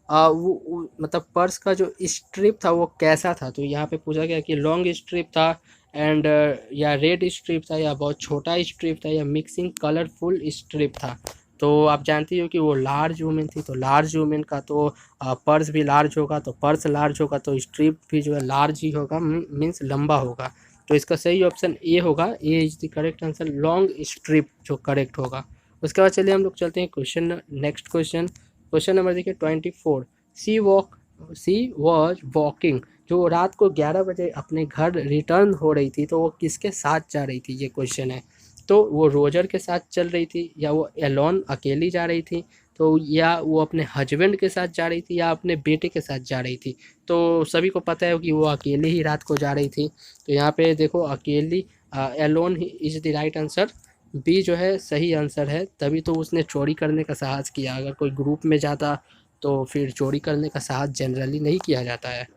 वो मतलब पर्स का जो स्ट्रिप था वो कैसा था, तो यहाँ पे पूछा गया कि लॉन्ग स्ट्रिप था, एंड या रेड स्ट्रिप था, या बहुत छोटा स्ट्रिप था, या मिक्सिंग कलरफुल स्ट्रिप था। तो आप जानती हो कि वो लार्ज वुमेन थी, तो लार्ज वुमेन का तो पर्स भी लार्ज होगा, तो पर्स लार्ज होगा तो स्ट्रिप भी जो है लार्ज ही होगा, मीन्स लंबा होगा। तो इसका सही ऑप्शन ए होगा, A is the correct answer, long strip जो करेक्ट होगा। उसके बाद चलिए हम लोग चलते हैं question, next question, question number देखिए 24। She walk, she was walking, जो रात को 11 बजे अपने घर रिटर्न हो रही थी तो वो किसके साथ जा रही थी, ये क्वेश्चन है। तो वो रोजर के साथ चल रही थी, या वो एलोन अकेली जा रही थी, तो या वो अपने हस्बैंड के साथ जा रही थी, या अपने बेटे के साथ जा रही थी। तो सभी को पता है कि वो अकेले ही रात को जा रही थी। तो यहाँ पे देखो अकेली, alone is the right answer. B जो है सही आंसर है, तभी तो उसने चोरी करने का साहस किया। अगर कोई ग्रुप में जाता तो फिर चोरी करने का साहस जनरली नहीं किया जाता है।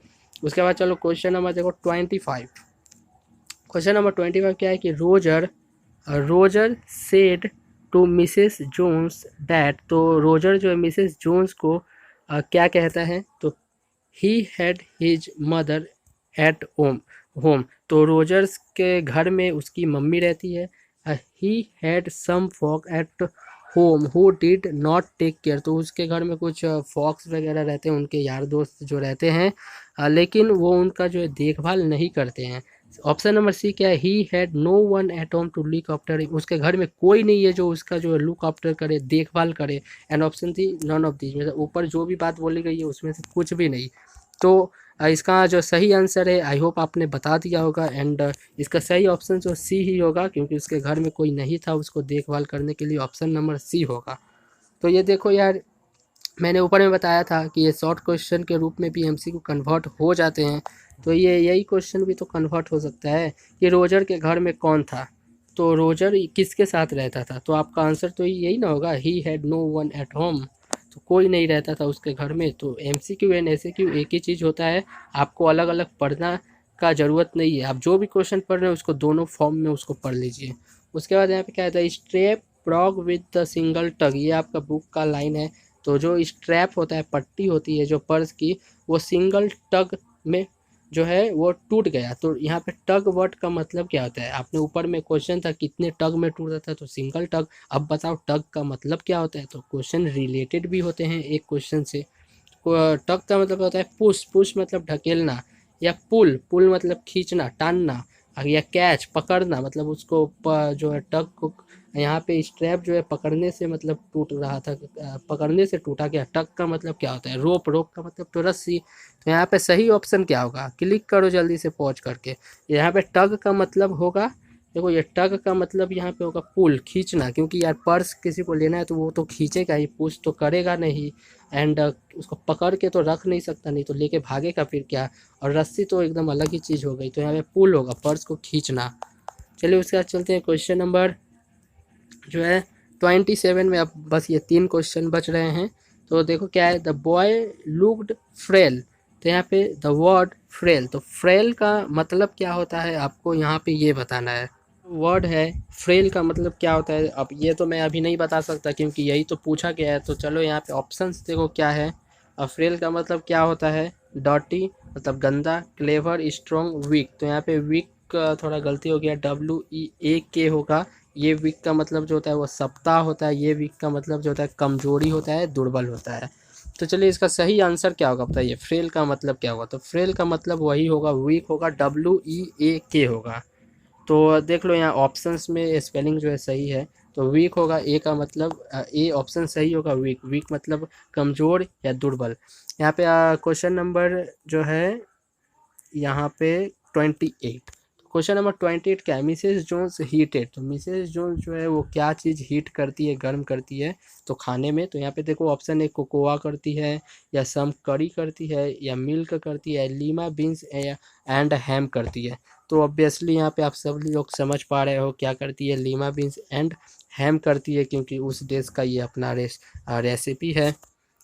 उसके बाद चलो क्वेश्चन नंबर देखो 25। क्वेश्चन नंबर 25 क्या है कि Roger Roger said to Mrs Jones that. तो रोजर जो है मिसेस जोन्स को क्या कहता है, तो he had his mother at home. तो रोजर्स के घर में उसकी मम्मी रहती है। He had some folk at home who did not take care. तो उसके घर में कुछ फॉक्स वगैरह रहते हैं, उनके यार दोस्त जो रहते हैं, लेकिन वो उनका जो है देखभाल नहीं करते हैं। ऑप्शन नंबर सी क्या है, he had no one at home to look after. उसके घर में कोई नहीं है जो उसका जो है लुक आफ्टर करे, देखभाल करे। एंड ऑप्शन थी नन ऑफ दीज, मतलब ऊपर जो भी बात बोली गई है उसमें से कुछ भी नहीं। तो इसका जो सही आंसर है, आई होप आपने बता दिया होगा। एंड इसका सही ऑप्शन जो सी ही होगा, क्योंकि उसके घर में कोई नहीं था उसको देखभाल करने के लिए। ऑप्शन नंबर सी होगा। तो ये देखो यार, मैंने ऊपर में बताया था कि ये शॉर्ट क्वेश्चन के रूप में भी एमसीक्यू कन्वर्ट हो जाते हैं। तो ये यही क्वेश्चन भी तो कन्वर्ट हो सकता है कि रोजर के घर में कौन था, तो रोजर किसके साथ रहता था। तो आपका आंसर तो यही ना होगा, he had no one at home. तो कोई नहीं रहता था उसके घर में। तो एमसीक्यू एंड एसएक्यू एक ही चीज़ होता है, आपको अलग अलग पढ़ना का ज़रूरत नहीं है। आप जो भी क्वेश्चन पढ़ रहे हैं उसको दोनों फॉर्म में उसको पढ़ लीजिए। उसके बाद यहाँ पे क्या है, strap frog with the single tug, ये आपका बुक का लाइन है। तो जो स्ट्रैप होता है, पट्टी होती है जो पर्स की, वो सिंगल टग में जो है वो टूट गया। तो यहाँ पे टग वर्ड का मतलब क्या होता है, आपने ऊपर में क्वेश्चन था कितने टग में टूटा था, तो सिंगल टग। अब बताओ टग का मतलब क्या होता है। तो क्वेश्चन रिलेटेड भी होते हैं एक क्वेश्चन से। टग का मतलब होता है पुश, पुश मतलब ढकेलना, या पुल, पुल मतलब खींचना, टानना, या कैच पकड़ना, मतलब उसको जो है टग को, यहाँ पे स्ट्रैप जो है पकड़ने से मतलब टूट रहा था, पकड़ने से टूटा गया। टग का मतलब क्या होता है, रोप, रोप का मतलब तो रस्सी। तो यहाँ पे सही ऑप्शन क्या होगा, क्लिक करो जल्दी से पहुँच करके। यहाँ पे टग का मतलब होगा, देखो ये टग का मतलब यहाँ पे होगा पुल, खींचना, क्योंकि यार पर्स किसी को लेना है तो वो तो खींचेगा ही, पुश तो करेगा नहीं। एंड उसको पकड़ के तो रख नहीं सकता, नहीं तो लेके भागेगा फिर क्या। और रस्सी तो एकदम अलग ही चीज़ हो गई। तो यहाँ पे पुल होगा, पर्स को खींचना। चलिए उसके बाद चलते हैं क्वेश्चन नंबर जो है 27 में। अब बस ये 3 क्वेश्चन बच रहे हैं। तो देखो क्या है, द बॉय लुक्ड फ्रेल। तो यहाँ पे द वर्ड फ्रेल, तो फ्रेल का मतलब क्या होता है आपको यहाँ पे ये बताना है। वर्ड है फ्रेल का मतलब क्या होता है, अब ये तो मैं अभी नहीं बता सकता क्योंकि यही तो पूछा गया है। तो चलो यहाँ पे ऑप्शंस देखो क्या है। फ्रेल का मतलब क्या होता है, डॉटी मतलब गंदा, क्लेवर, स्ट्रॉन्ग, वीक। तो यहाँ पे वीक का थोड़ा गलती हो गया, WEAK होगा। ये वीक का मतलब जो होता है वो सप्ताह होता है। ये वीक का मतलब जो होता है कमजोरी होता है, दुर्बल होता है। तो चलिए इसका सही आंसर क्या होगा बताइए, फ्रेल का मतलब क्या होगा। तो फ्रेल का मतलब वही होगा, वीक होगा, WEAK होगा। तो देख लो यहाँ ऑप्शंस में स्पेलिंग जो है सही है। तो वीक होगा, ए का मतलब, ए ऑप्शन सही होगा, वीक, वीक मतलब कमज़ोर या दुर्बल। यहाँ पे क्वेश्चन नंबर जो है यहाँ पे 28। क्वेश्चन नंबर 28 क्या है, मिसेस जोन्स हीटेड। तो मिसेस जोन्स जो है वो क्या चीज़ हीट करती है, गर्म करती है तो खाने में। तो यहाँ पे देखो ऑप्शन है, कोकोआ करती है, या सम करी करती है, या मिल्क करती है, लीमा बीन्स एंड हैम करती है। तो ऑब्वियसली यहाँ पे आप सब लोग समझ पा रहे हो क्या करती है, लीमा बीन्स एंड हैम करती है, क्योंकि उस देश का ये अपना रेसिपी है।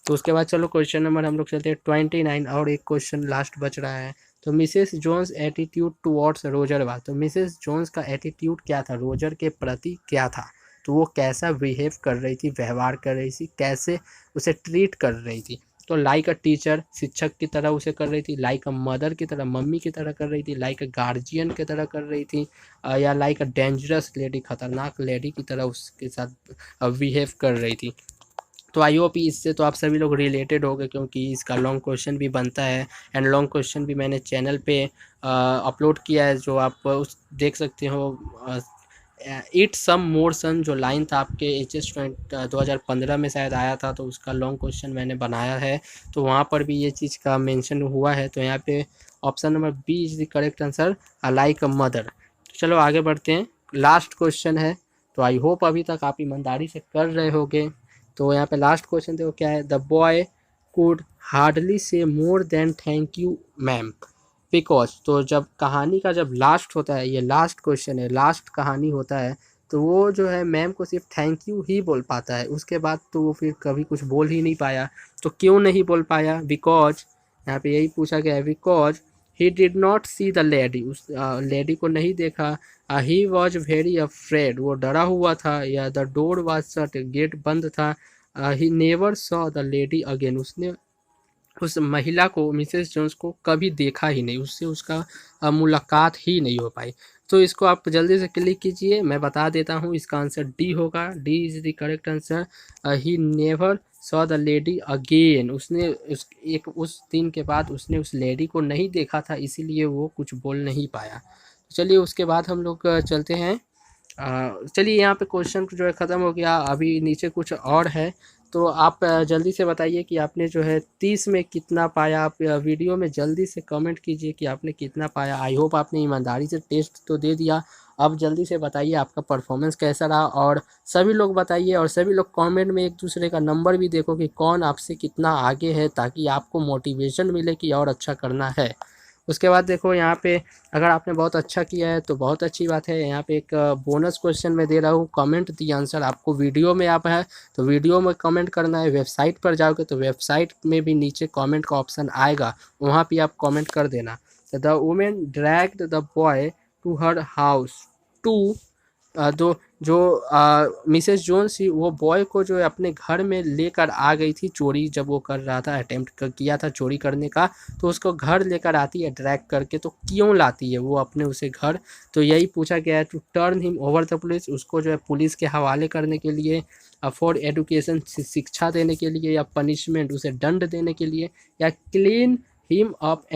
तो उसके बाद चलो क्वेश्चन नंबर हम लोग चलते हैं 29, और एक क्वेश्चन लास्ट बच रहा है। तो Mrs Jones attitude towards Roger was. तो मिसेस जोन्स का एटीट्यूड क्या था, रोजर के प्रति क्या था। तो वो कैसा बिहेव कर रही थी, व्यवहार कर रही थी, कैसे उसे ट्रीट कर रही थी। तो लाइक अ टीचर, शिक्षक की तरह उसे कर रही थी, लाइक अ मदर की तरह, मम्मी की तरह कर रही थी, लाइक अ गार्जियन की तरह कर रही थी, या लाइक अ डेंजरस लेडी, खतरनाक लेडी की तरह उसके साथ बिहेव कर रही थी। तो आई होप इससे तो आप सभी लोग रिलेटेड हो गए, क्योंकि इसका लॉन्ग क्वेश्चन भी बनता है। एंड लॉन्ग क्वेश्चन भी मैंने चैनल पे अपलोड किया है, जो आप उस देख सकते हो। इट सम मोर सन जो लाइन था आपके HS 2015 में शायद आया था, तो उसका लॉन्ग क्वेश्चन मैंने बनाया है। तो वहाँ पर भी ये चीज़ का मेंशन हुआ है। तो यहाँ पे option number B is the correct answer, like a mother. तो चलो आगे बढ़ते हैं, लास्ट क्वेश्चन है। तो आई होप अभी तक आप ईमानदारी से कर रहे होगे। तो यहाँ पे लास्ट क्वेश्चन देखो क्या है, द बॉय कुड हार्डली से more than thank you ma'am because. तो जब कहानी का जब लास्ट होता है, ये लास्ट क्वेश्चन है, लास्ट कहानी होता है, तो वो जो है मैम को सिर्फ थैंक यू ही बोल पाता है, उसके बाद तो वो फिर कभी कुछ बोल ही नहीं पाया। तो क्यों नहीं बोल पाया, बिकॉज यहाँ पे यही पूछा गया है, because he did not see the lady, उस लेडी को नहीं देखा। ही वॉज वेरी अफ्रेड, वो डरा हुआ था, या the door was shut, gate बंद था। He never saw the lady again, उसने उस महिला को, मिसेस जोन्स को कभी देखा ही नहीं, उससे उसका मुलाकात ही नहीं हो पाई। तो इसको आप जल्दी से क्लिक कीजिए, मैं बता देता हूँ इसका आंसर डी होगा, D is the correct answer. He never saw the lady again, उसने उस दिन के बाद उसने उस लेडी को नहीं देखा था, इसीलिए वो कुछ बोल नहीं पाया। चलिए उसके बाद हम लोग चलते हैं, चलिए यहाँ पे क्वेश्चन जो है ख़त्म हो गया, अभी नीचे कुछ और है। तो आप जल्दी से बताइए कि आपने जो है 30 में कितना पाया। आप वीडियो में जल्दी से कमेंट कीजिए कि आपने कितना पाया। आई होप आपने ईमानदारी से टेस्ट तो दे दिया, अब जल्दी से बताइए आपका परफॉर्मेंस कैसा रहा। और सभी लोग बताइए, और सभी लोग कमेंट में एक दूसरे का नंबर भी देखो कि कौन आपसे कितना आगे है, ताकि आपको मोटिवेशन मिले कि और अच्छा करना है। उसके बाद देखो यहाँ पे, अगर आपने बहुत अच्छा किया है तो बहुत अच्छी बात है। यहाँ पे एक बोनस क्वेश्चन मैं दे रहा हूँ, कमेंट दी आंसर। आपको वीडियो में आप है तो वीडियो में कमेंट करना है, वेबसाइट पर जाओगे तो वेबसाइट में भी नीचे कमेंट का ऑप्शन आएगा, वहाँ पे आप कमेंट कर देना। The women dragged the boy to her house to, दो जो मिसेस जोन्स थी वो बॉय को जो है अपने घर में लेकर आ गई थी, चोरी जब वो कर रहा था, अटेम्प्ट किया था चोरी करने का, तो उसको घर लेकर आती है ड्रैग करके। तो क्यों लाती है वो अपने उसे घर, तो यही पूछा गया है। To turn him over the police, उसको जो है पुलिस के हवाले करने के लिए, फॉर एडुकेशन, शिक्षा देने के लिए, या पनिशमेंट, उसे दंड देने के लिए, या clean him up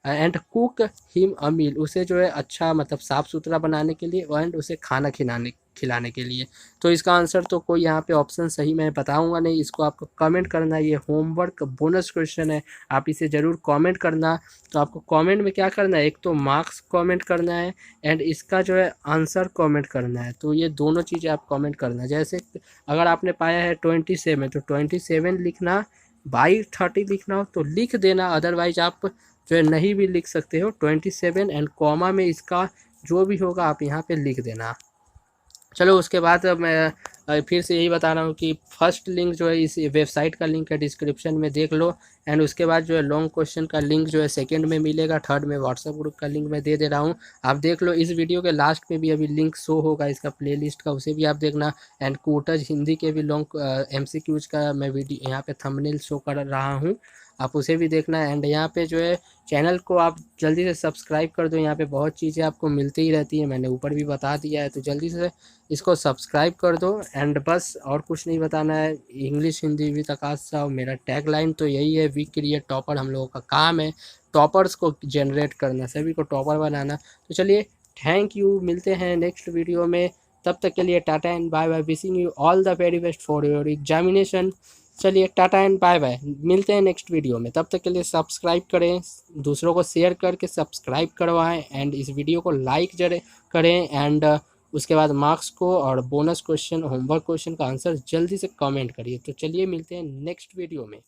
and cook him a meal, उसे जो है अच्छा मतलब साफ़ सुथरा बनाने के लिए, एंड उसे खाना खिलाने के लिए। तो इसका आंसर तो कोई यहाँ पे ऑप्शन सही मैं बताऊंगा नहीं, इसको आपको कमेंट करना है। ये होमवर्क बोनस क्वेश्चन है, आप इसे ज़रूर कमेंट करना। तो आपको कमेंट में क्या करना है, एक तो मार्क्स कमेंट करना है, एंड इसका जो है आंसर कमेंट करना है। तो ये दोनों चीज़ें आप कमेंट करना। जैसे अगर आपने पाया है 27, तो 27 लिखना, बाई 30 लिखना हो तो लिख देना, अदरवाइज आप जो है नहीं भी लिख सकते हो। 27 एंड कॉमा में इसका जो भी होगा आप यहाँ पे लिख देना। चलो उसके बाद मैं फिर से यही बता रहा हूँ कि फर्स्ट लिंक जो है इस वेबसाइट का लिंक है, डिस्क्रिप्शन में देख लो। एंड उसके बाद जो है लॉन्ग क्वेश्चन का लिंक जो है सेकंड में मिलेगा, थर्ड में व्हाट्सएप ग्रुप का लिंक मैं दे रहा हूँ, आप देख लो। इस वीडियो के लास्ट में भी अभी लिंक शो होगा इसका प्लेलिस्ट का, उसे भी आप देखना। एंड कोटज हिंदी के भी लॉन्ग MCQs का मैं वीडियो यहाँ पे थंबनेल शो कर रहा हूँ, आप उसे भी देखना। एंड यहाँ पे जो है चैनल को आप जल्दी से सब्सक्राइब कर दो, यहाँ पे बहुत चीज़ें आपको मिलती ही रहती है, मैंने ऊपर भी बता दिया है, तो जल्दी से इसको सब्सक्राइब कर दो। एंड बस और कुछ नहीं बताना है, इंग्लिश हिंदी विद आकाश साव, मेरा टैगलाइन तो यही है, वी क्रिएट टॉपर। हम लोगों का काम है टॉपर्स को जनरेट करना, सभी को टॉपर बनाना। तो चलिए थैंक यू, मिलते हैं नेक्स्ट वीडियो में, तब तक के लिए tata and bye bye, wishing you all the very best for your examination. चलिए टाटा एंड बाय बाय, मिलते हैं नेक्स्ट वीडियो में, तब तक के लिए सब्सक्राइब करें, दूसरों को शेयर करके सब्सक्राइब करवाएं, एंड इस वीडियो को लाइक जरूर करें। एंड उसके बाद मार्क्स को और बोनस क्वेश्चन, होमवर्क क्वेश्चन का आंसर जल्दी से कमेंट करिए। तो चलिए मिलते हैं नेक्स्ट वीडियो में।